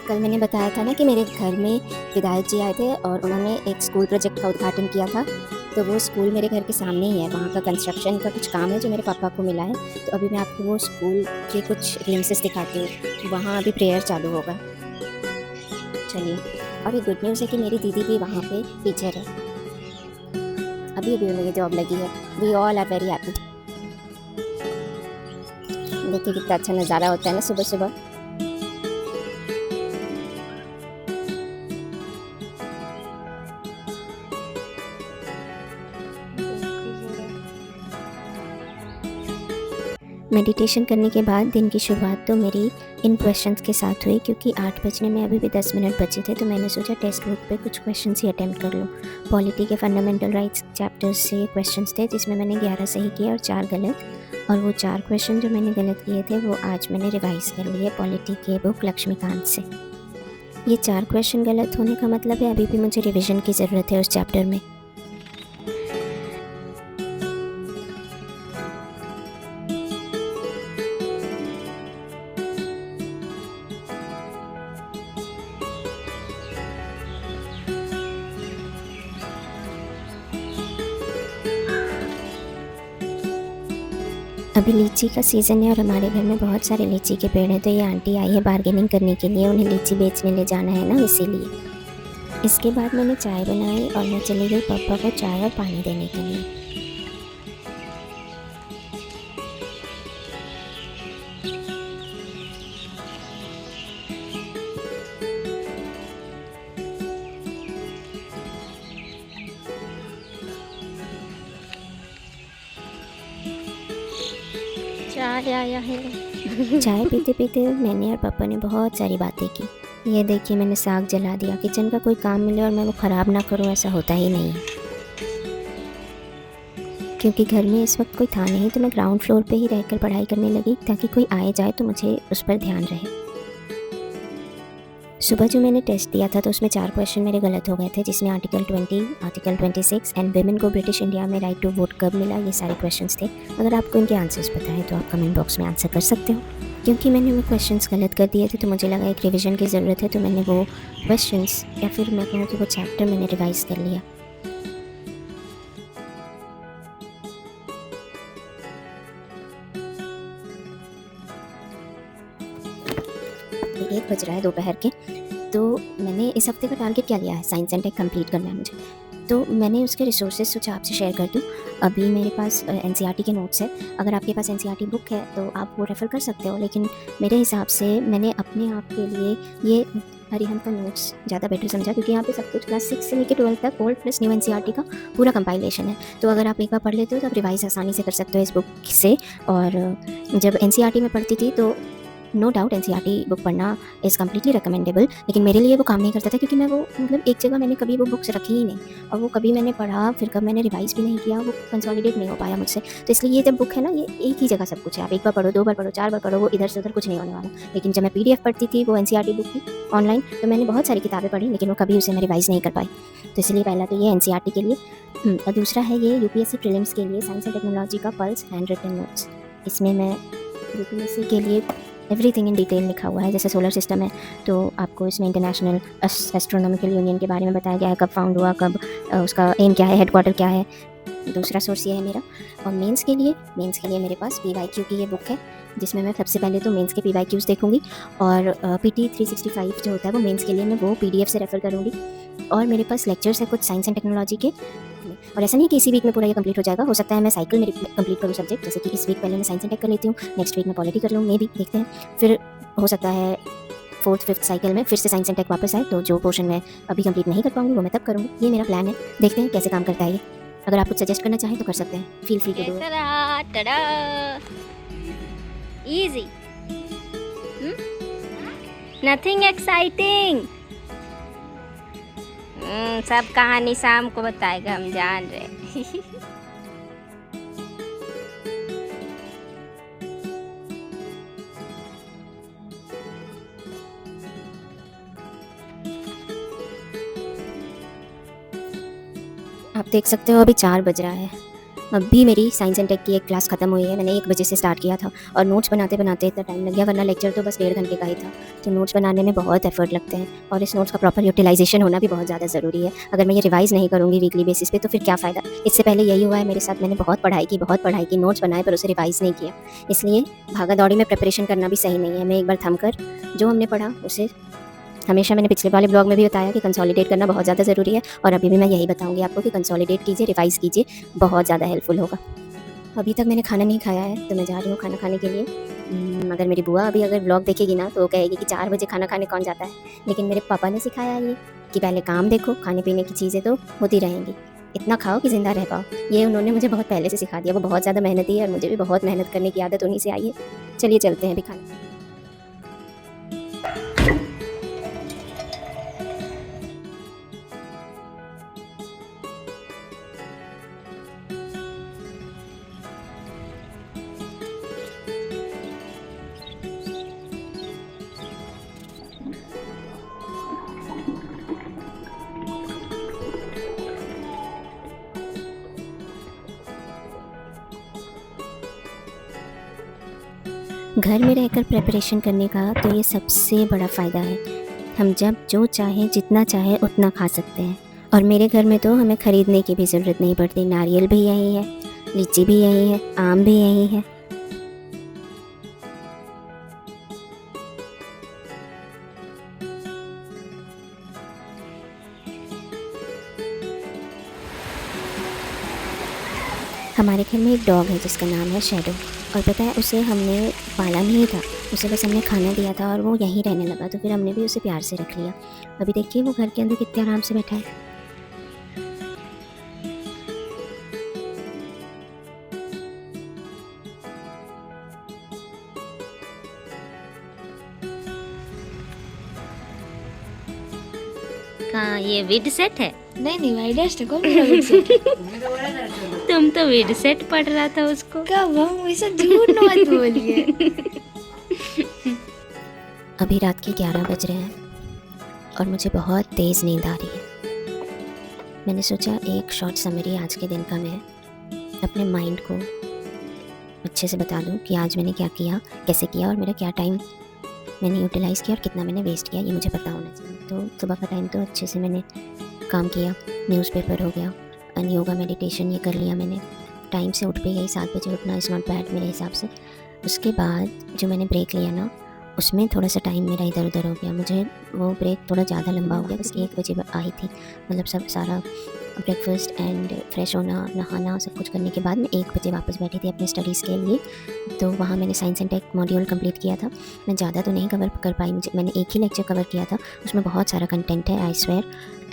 कल मैंने बताया था ना कि मेरे घर में विधायक जी आए थे और उन्होंने एक स्कूल प्रोजेक्ट का उद्घाटन किया था। तो वो स्कूल मेरे घर के सामने ही है, वहाँ का कंस्ट्रक्शन का कुछ काम है जो मेरे पापा को मिला है। तो अभी मैं आपको वो स्कूल के कुछ ग्लिम्सेस दिखाती हूँ। वहाँ अभी प्रेयर चालू होगा। चलिए, और ये गुड न्यूज़ है कि मेरी दीदी भी वहाँ पे टीचर है। अभी अभी उन्हें जॉब लगी है। We all are very happy. देखिए कितना अच्छा नज़ारा होता है ना सुबह सुबह। मेडिटेशन करने के बाद दिन की शुरुआत तो मेरी इन क्वेश्चंस के साथ हुई, क्योंकि 8 बजने में अभी भी 10 मिनट बचे थे। तो मैंने सोचा टेक्स्ट बुक पे कुछ क्वेश्चंस ही अटेम्प्ट कर लूँ। पॉलिटी के फंडामेंटल राइट्स चैप्टर्स से क्वेश्चंस थे, जिसमें मैंने 11 सही किए और 4 गलत। और वो 4 क्वेश्चन जो मैंने गलत किए थे वो आज मैंने रिवाइज़ कर लिए पॉलिटी के बुक लक्ष्मीकांत से। ये 4 क्वेश्चन गलत होने का मतलब है अभी भी मुझे रिविज़न की ज़रूरत है उस चैप्टर में। अभी लीची का सीज़न है और हमारे घर में बहुत सारे लीची के पेड़ हैं। तो ये आंटी आई है बार्गेनिंग करने के लिए, उन्हें लीची बेचने ले जाना है ना, इसीलिए। इसके बाद मैंने चाय बनाई और मैं चली गई पापा को चाय और पानी देने के लिए। चाय आया है। चाय पीते पीते मैंने और पापा ने बहुत सारी बातें की। ये देखिए, मैंने साग जला दिया। किचन का कोई काम मिले और मैं वो ख़राब ना करूँ, ऐसा होता ही नहीं है। क्योंकि घर में इस वक्त कोई था नहीं, तो मैं ग्राउंड फ्लोर पे ही रहकर पढ़ाई करने लगी, ताकि कोई आए जाए तो मुझे उस पर ध्यान रहे। सुबह जो मैंने टेस्ट दिया था तो उसमें 4 क्वेश्चन मेरे गलत हो गए थे, जिसमें आर्टिकल 20, आर्टिकल 26 एंड विमेन को ब्रिटिश इंडिया में राइट टू वोट कब मिला, ये सारे क्वेश्चंस थे। अगर आपको इनके आंसर्स पता है तो आप कमेंट बॉक्स में आंसर कर सकते हो। क्योंकि मैंने वो क्वेश्चंस गलत कर दिए थे तो मुझे लगा एक रिवीजन की ज़रूरत है, तो मैंने वो क्वेश्चंस, या फिर मैं कहूँ कि वो चैप्टर मैंने रिवाइज़ कर लिया। अभी 1 बज रहा है दोपहर के। तो मैंने इस हफ्ते का टारगेट क्या लिया है, साइंस एंड टेक कंप्लीट करना है मुझे। तो मैंने उसके रिसोर्सेज सोचा आपसे शेयर कर दूँ। अभी मेरे पास एनसीईआरटी के नोट्स है। अगर आपके पास एनसीईआरटी बुक है तो आप वो रेफ़र कर सकते हो, लेकिन मेरे हिसाब से मैंने अपने आप के लिए ये हरिहंत का नोट्स ज़्यादा बेटर समझा, क्योंकि यहाँ पे सब कुछ क्लास 6 से लेकर 12 तक ओल्ड प्लस न्यू एनसीईआरटी का पूरा कंपाइलेशन है। तो अगर आप एक बार पढ़ लेते हो तो आप रिवाइज़ आसानी से कर सकते हो इस बुक से। और जब एनसीईआरटी में पढ़ती थी तो नो डाउट एनसीईआरटी बुक पढ़ना इज़ कम्प्लीटली रिकमेंडेबल, लेकिन मेरे लिए वो काम नहीं करता था, क्योंकि मैं वो मतलब एक जगह मैंने कभी वो बुक्स रखी ही नहीं, और वो कभी मैंने पढ़ा फिर कब मैंने रिवाइज़ भी नहीं किया, वो कंसोलिडेट नहीं हो पाया मुझसे। तो इसलिए ये जब बुक है ना, ये एक ही जगह सब कुछ है। आप एक बार पढ़ो, 2 बार पढ़ो, 4 बार पढ़ो, वो इधर से उधर कुछ नहीं होने वाला। लेकिन जब मैं पीडीएफ पढ़ती थी वो एनसीईआरटी बुक की ऑनलाइन, तो मैंने बहुत सारी किताबें पढ़ी, लेकिन वो कभी उसे मैं रिवाइज़ नहीं कर पाई। तो इसलिए पहला तो ये एनसीईआरटी के लिए। और दूसरा है ये यूपीएससी प्रीलिम्स के लिए साइंस एंड टेक्नोलॉजी का पल्स हैंड रिटन नोट्स। इसमें मैं यूपीएससी के लिए एवरीथिंग इन डिटेल लिखा हुआ है। जैसे सोलर सिस्टम है तो आपको इसमें इंटरनेशनल एस्ट्रोनॉमिकल यूनियन के बारे में बताया गया है, कब फाउंड हुआ, कब उसका एम क्या है, हेडक्वार्टर क्या है। दूसरा सोर्स ये है मेरा। और मेंस के लिए मेरे पास पीवाईक्यू की ये बुक है, जिसमें मैं सबसे पहले तो मेंस के पीवाईक्यूज़ देखूंगी, और पीटी 365 जो होता है वो मेंस के लिए मैं वो पीडीएफ से रेफ़र करूँगी। और मेरे पास लेक्चर्स है कुछ साइंस एंड टेक्नोलॉजी के। और ऐसा नहीं कि इसी वीक में पूरा ये कंप्लीट हो जाएगा, हो सकता है मैं साइकिल में कंप्लीट करूँ सब्जेक्ट, जैसे कि इस वीक पहले मैं साइंस एंड टेक कर लेती हूँ, नेक्स्ट वीक मैं पॉलिटी कर लूँ, मे भी देखते हैं। फिर हो सकता है 4th 5th साइकिल में फिर से साइंस एंड टेक वापस आए, तो जो पोर्शन मैं अभी कंप्लीट नहीं कर पाऊंगी वो मैं तब करूँगी। ये मेरा प्लान है, देखते हैं कैसे काम करता है ये। अगर आप कुछ सजेस्ट करना चाहें तो कर सकते हैं, feel free to do. Easy, nothing exciting. सब कहानी शाम को बताएगा, हम जान रहे। आप देख सकते हो अभी 4 बज रहा है अभी मेरी साइंस एंड टेक की एक क्लास ख़त्म हुई है। मैंने 1 बजे से स्टार्ट किया था और नोट्स बनाते बनाते इतना टाइम लग गया, वरना लेक्चर तो बस 1.5 घंटे का ही था। तो नोट्स बनाने में बहुत एफर्ट लगते हैं और इस नोट्स का प्रॉपर यूटिलाइजेशन होना भी बहुत ज़्यादा ज़रूरी है। अगर मैं ये रिवाइज़ नहीं करूँगी वीकली बेसिस पे तो फिर क्या फ़ायदा। इससे पहले यही हुआ है मेरे साथ, मैंने बहुत पढ़ाई की, नोट्स बनाए पर उसे रिवाइज़ नहीं किया। इसलिए भागा-दौड़ी में प्रिपरेशन करना भी सही नहीं है। मैं एक बार थम कर जो हमने पढ़ा उसे, हमेशा मैंने पिछले वाले ब्लॉग में भी बताया कि कंसोलिडेट करना बहुत ज़्यादा ज़रूरी है और अभी भी मैं यही बताऊँगी आपको कि कंसोलिडेट कीजिए, रिवाइज़ कीजिए, बहुत ज़्यादा हेल्पफुल होगा। अभी तक मैंने खाना नहीं खाया है तो मैं जा रही हूँ खाना खाने के लिए। अगर मेरी बुआ अभी अगर व्लॉग देखेगी ना तो वो कहेगी कि 4 बजे खाना खाने कौन जाता है। लेकिन मेरे पापा ने सिखाया है ये कि पहले काम देखो, खाने-पीने की चीज़ें तो होती रहेंगी। इतना खाओ कि ज़िंदा रह पाओ। ये उन्होंने मुझे बहुत पहले से सिखा दिया। वो बहुत ज़्यादा मेहनती है और मुझे भी बहुत मेहनत करने की आदत उन्हीं से आई है। चलिए चलते हैं अभी खाना। घर में रहकर प्रिपरेशन करने का तो ये सबसे बड़ा फ़ायदा है। हम जब जो चाहें, जितना चाहें उतना खा सकते हैं और मेरे घर में तो हमें ख़रीदने की भी ज़रूरत नहीं पड़ती। नारियल भी यहीं है, लीची भी यहीं है, आम भी यहीं है। हमारे घर में एक डॉग है जिसका नाम है शैडो और पता है उसे हमने पाला नहीं था, उसे बस हमने खाना दिया था और वो यहीं रहने लगा, तो फिर हमने भी उसे प्यार से रख लिया। अभी देखिए वो घर के अंदर कितने आराम से बैठा है। कहाँ ये विड सेट है? नहीं नहीं वाइड है कौन मेरा विड सेट। तुम तो विड सेट पढ़ रहा था उसको। कब हम ऐसा झूठ मत बोलिए। अभी रात के 11 बज रहे हैं और मुझे बहुत तेज़ नींद आ रही है। मैंने सोचा एक शॉर्ट समरी आज के दिन का मैं अपने माइंड को अच्छे से बता दूं कि आज मैंने क्या किया, कैसे किया और मेरा क्या टाइम मैंने यूटिलाइज़ किया और कितना मैंने वेस्ट किया, ये मुझे पता होना चाहिए। तो सुबह का टाइम तो अच्छे से मैंने काम किया, न्यूज़पेपर हो गया एंड योगा मेडिटेशन ये कर लिया मैंने। टाइम से उठ भी गई, 7 बजे उठना इज़ नॉट बैड मेरे हिसाब से। उसके बाद जो मैंने ब्रेक लिया ना उसमें थोड़ा सा टाइम मेरा इधर उधर हो गया, मुझे वो ब्रेक थोड़ा ज़्यादा लंबा हो गया। बस 1 बजे आई थी, मतलब सब सारा ब्रेकफास्ट एंड फ्रेश होना, नहाना सब कुछ करने के बाद मैं 1 बजे वापस बैठी थी अपने स्टडीज़ के लिए। तो वहाँ मैंने science and tech module complete किया था। मैं ज़्यादा तो नहीं कवर कर पाई, मैंने एक ही लेक्चर कवर किया था, उसमें बहुत सारा कंटेंट है आई स्वेयर,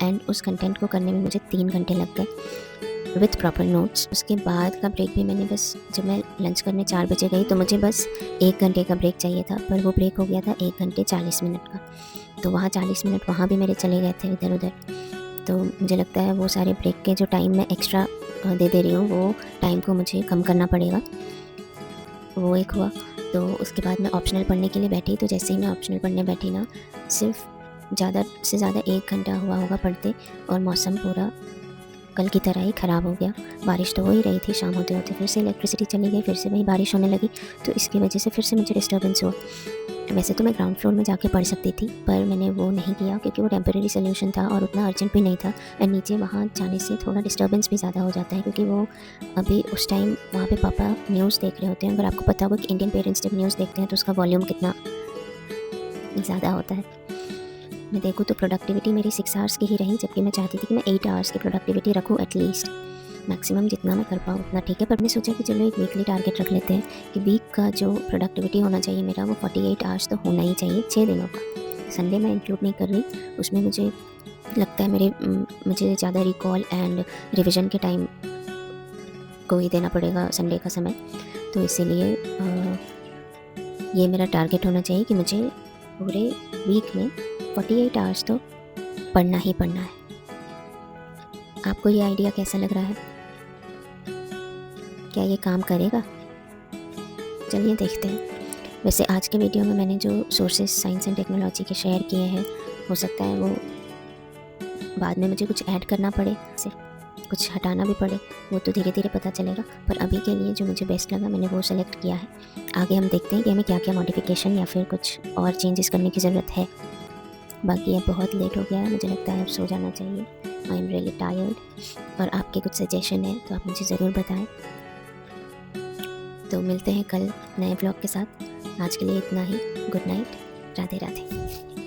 एंड उस कंटेंट को करने में मुझे 3 घंटे लग गए विथ प्रॉपर नोट्स। उसके बाद का ब्रेक भी मैंने बस, जब मैं लंच करने 4 बजे गई तो मुझे बस 1 घंटे का ब्रेक चाहिए था, पर वो ब्रेक हो गया था 1 घंटे 40 मिनट का। तो वहाँ 40 मिनट वहाँ भी मेरे चले गए थे इधर उधर। तो मुझे लगता है वो सारे ब्रेक के जो टाइम मैं एक्स्ट्रा दे रही हूँ वो टाइम को मुझे कम करना पड़ेगा। वो एक हुआ। तो उसके बाद मैं ऑप्शनल पढ़ने के लिए बैठी, तो जैसे ही मैं ऑप्शनल पढ़ने बैठी ना, सिर्फ ज़्यादा से ज़्यादा 1 घंटा हुआ होगा पढ़ते और मौसम पूरा कल की तरह ही ख़राब हो गया। बारिश तो हो ही रही थी, शाम होते होते फिर से इलेक्ट्रिसिटी चली गई, फिर से वही बारिश होने लगी, तो इसकी वजह से फिर से मुझे डिस्टर्बेंस हुआ। वैसे तो मैं ग्राउंड फ्लोर में जाके पढ़ सकती थी, पर मैंने वो नहीं किया क्योंकि वो टेम्परेरी सोल्यूशन था और उतना अर्जेंट भी नहीं था। और नीचे वहाँ जाने से थोड़ा डिस्टर्बेंस भी ज़्यादा हो जाता है क्योंकि वो अभी उस टाइम वहाँ पे पापा न्यूज़ देख रहे होते हैं। अगर आपको पता होगा कि इंडियन पेरेंट्स जब न्यूज़ देखते हैं तो उसका वॉल्यूम कितना ज़्यादा होता है। मैं देखूँ तो प्रोडक्टिविटी मेरी 6 आवर्स की ही रही, जबकि मैं चाहती थी कि मैं 8 आवर्स की प्रोडक्टिविटी रखूँ एटलीस्ट। मैक्सिमम जितना मैं कर पाऊँ उतना ठीक है, पर मैंने सोचा कि चलो एक वीकली टारगेट रख लेते हैं कि वीक का जो प्रोडक्टिविटी होना चाहिए मेरा वो 48 आवर्स तो होना ही चाहिए 6 दिनों का। संडे मैं इंक्लूड नहीं कर रही, उसमें मुझे लगता है मुझे ज़्यादा रिकॉल एंड रिविज़न के टाइम को ही देना पड़ेगा संडे का समय। तो इसीलिए ये मेरा टारगेट होना चाहिए कि मुझे पूरे वीक में 48 आवर्स तो पढ़ना ही पढ़ना है। आपको ये आइडिया कैसा लग रहा है? क्या ये काम करेगा? चलिए देखते हैं। वैसे आज के वीडियो में मैंने जो सोर्सेज साइंस एंड टेक्नोलॉजी के शेयर किए हैं, हो सकता है वो बाद में मुझे कुछ ऐड करना पड़े। कुछ हटाना भी पड़े वो तो धीरे धीरे पता चलेगा, पर अभी के लिए जो मुझे बेस्ट लगा मैंने वो सेलेक्ट किया है। आगे हम देखते हैं कि हमें क्या क्या मॉडिफिकेशन या फिर कुछ और चेंजेस करने की ज़रूरत है। बाकी अब बहुत लेट हो गया है, मुझे लगता है अब सो जाना चाहिए। I am really tired. और आपके कुछ सजेशन है तो आप मुझे ज़रूर बताएं। तो मिलते हैं कल नए ब्लॉग के साथ। आज के लिए इतना ही। Good night. राधे राधे।